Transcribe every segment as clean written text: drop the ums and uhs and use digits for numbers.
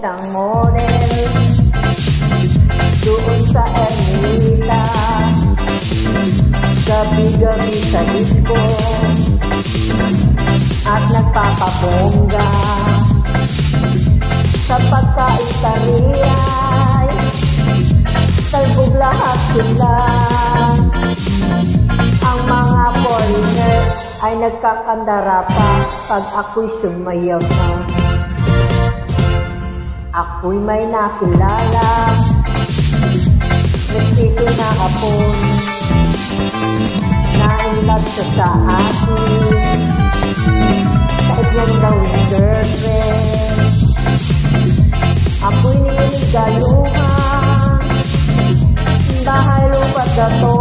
isang model doon sa Ermita. Gabi-gabi sa disco at nagpapabongga. Sa pagkain-kariyay, talbog lahat sila. Ang mga foreigner ay nagkakandara pa pag ako'y sumayaw na. Ako'y may nakilala, nagsiso na hapon, na-inlove siya sa akin, kahit yan daw yung girlfriend. Ako'y niligaluhan, bahay lupat na to.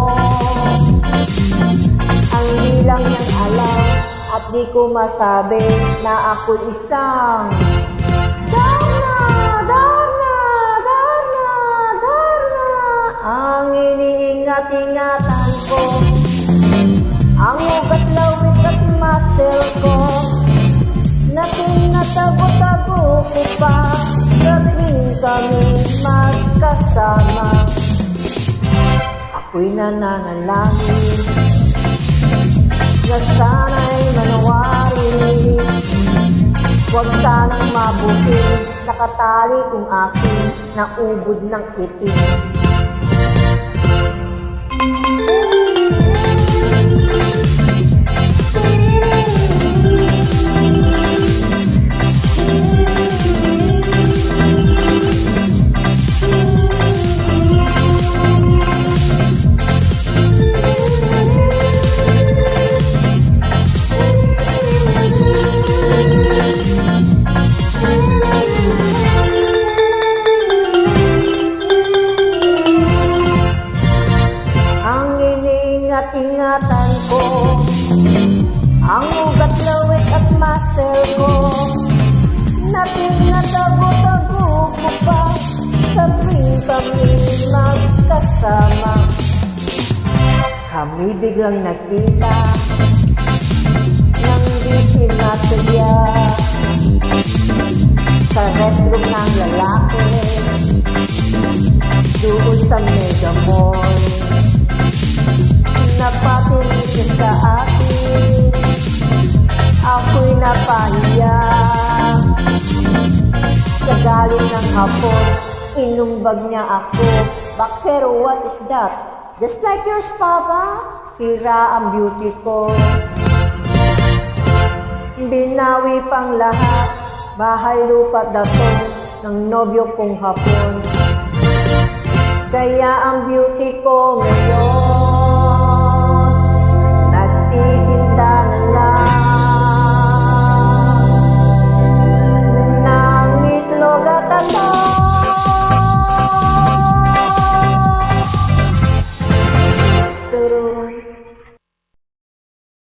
Ang di lang niyang alam at di ko masabi na ako'y isang ang iniingat-ingatan ko, ang ugat lawis at muscle ko, na tinatago-tago ko pa sa tuwing kami magkasama. Ako'y nananalangin na sana'y manawari, huwag sanang mabuti, nakatali kung aking naubod ng itim. Ingatan ko, ang ugat lawit at muscle ko, na tinatago-tago ko pa sa tuwing kami magkasama. Kami biglang nakita nang di sinatulya sa restroom ng lalaki doon sa Mega Mall. Napatingin siya sa akin, ako'y napahiya. Sa galing ng hapon, inumbag niya ako. Bakero, what is that? Just like yours, Papa? Sira ang beauty ko. Binawi pang lahat, bahay lupa dato ng nobyo kong hapon. Kaya ang beauty ko ngayon